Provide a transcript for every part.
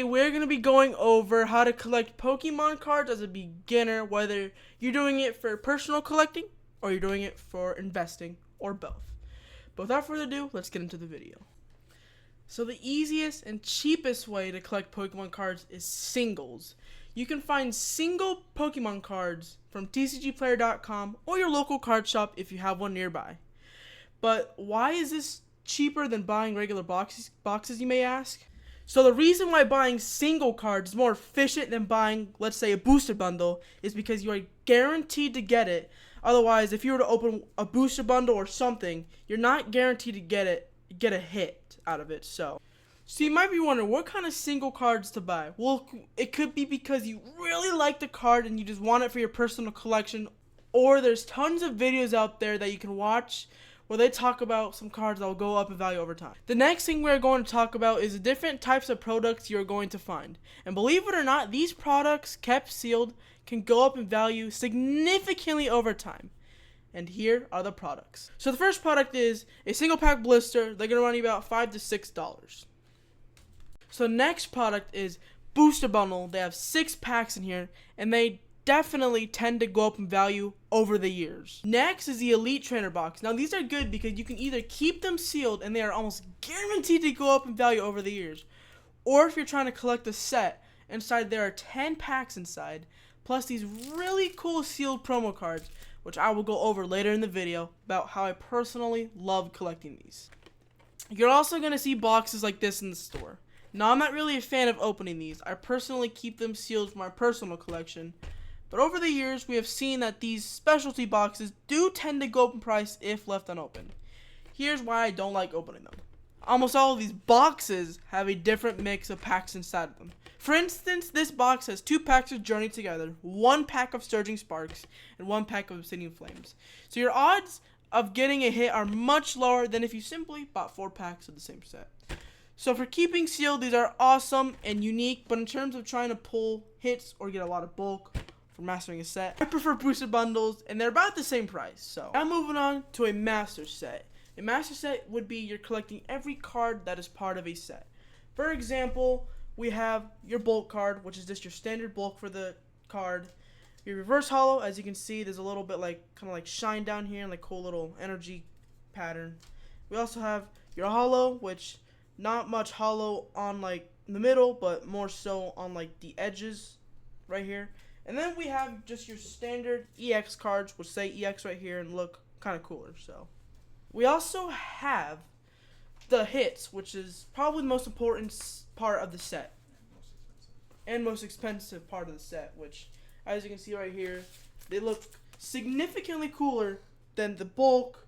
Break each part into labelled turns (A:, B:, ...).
A: Today we're going to be going over how to collect Pokemon cards as a beginner, whether you're doing it for personal collecting or you're doing it for investing or both. But without further ado, let's get into the video. So the easiest and cheapest way to collect Pokemon cards is singles. You can find single Pokemon cards from tcgplayer.com or your local card shop if you have one nearby. But why is this cheaper than buying regular boxes, you may ask? So the reason why buying single cards is more efficient than buying, let's say, a booster bundle is because you are guaranteed to get it. Otherwise, if you were to open a booster bundle or something, you're not guaranteed to get a hit out of it. So you might be wondering what kind of single cards to buy. Well, it could be because you really like the card and you just want it for your personal collection, or there's tons of videos out there that you can watch where they talk about some cards that will go up in value over time. The next thing we're going to talk about is the different types of products you're going to find. And believe it or not, these products, kept sealed, can go up in value significantly over time. And here are the products. So the first product is a single pack blister. They're going to run you about $5 to $6. So next product is booster bundle. They have 6 packs in here, and they definitely tend to go up in value over the years. Next is the Elite Trainer box. Now these are good because you can either keep them sealed and they are almost guaranteed to go up in value over the years, or if you're trying to collect a set, inside there are 10 packs inside, plus these really cool sealed promo cards, which I will go over later in the video about how I personally love collecting these. You're also going to see boxes like this in the store. Now I'm not really a fan of opening these. I personally keep them sealed for my personal collection. But over the years, we have seen that these specialty boxes do tend to go up in price if left unopened. Here's why I don't like opening them. Almost all of these boxes have a different mix of packs inside of them. For instance, this box has 2 packs of Journey Together, 1 pack of Surging Sparks, and 1 pack of Obsidian Flames. So your odds of getting a hit are much lower than if you simply bought 4 packs of the same set. So for keeping sealed, these are awesome and unique, but in terms of trying to pull hits or get a lot of bulk for mastering a set, I prefer booster bundles, and they're about the same price. So now moving on to a master set. A master set would be you're collecting every card that is part of a set. For example, we have your bulk card, which is just your standard bulk for the card. Your reverse holo, as you can see, there's a little bit kind of like shine down here and like cool little energy pattern. We also have your holo, which not much holo on like in the middle, but more so on like the edges right here. And then we have just your standard EX cards, which say EX right here and look kind of cooler. So we also have the hits, which is probably the most important part of the set and most expensive part of the set, which, as you can see right here, they look significantly cooler than the bulk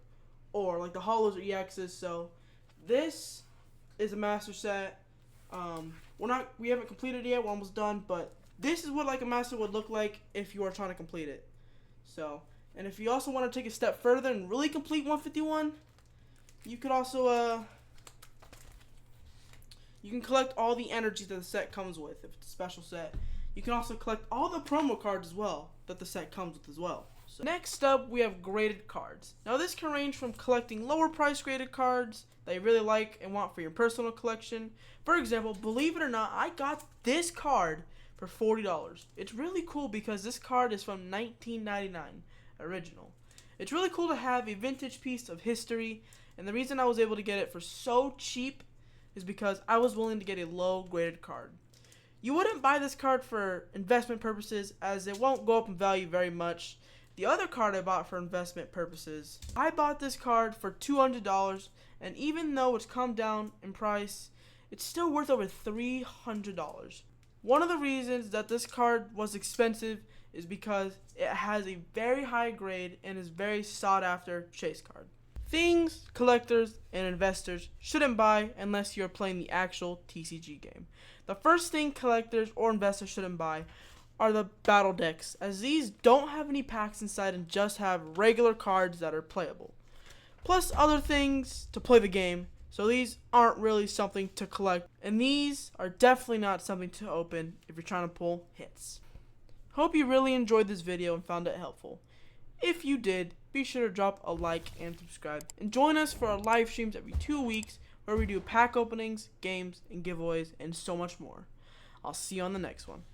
A: or like the holos or EXs. So this is a master set. We haven't completed it yet. We're almost done, but this is what like a master would look like if you are trying to complete it. So, and if you also want to take a step further and really complete 151, you could also you can collect all the energy that the set comes with if it's a special set. You can also collect all the promo cards as well that the set comes with as well. So next up, we have graded cards. Now this can range from collecting lower price graded cards that you really like and want for your personal collection. For example, believe it or not, I got this card for $40. It's really cool because this card is from 1999, original. It's really cool to have a vintage piece of history, and the reason I was able to get it for so cheap is because I was willing to get a low graded card. You wouldn't buy this card for investment purposes as it won't go up in value very much. The other card I bought for investment purposes, I bought this card for $200, and even though it's come down in price, it's still worth over $300. One of the reasons that this card was expensive is because it has a very high grade and is very sought after chase card. Things collectors and investors shouldn't buy unless you're playing the actual TCG game. The first thing collectors or investors shouldn't buy are the battle decks, as these don't have any packs inside and just have regular cards that are playable, plus other things to play the game. So these aren't really something to collect, and these are definitely not something to open if you're trying to pull hits. Hope you really enjoyed this video and found it helpful. If you did, be sure to drop a like and subscribe, and join us for our live streams every 2 weeks where we do pack openings, games, and giveaways, and so much more. I'll see you on the next one.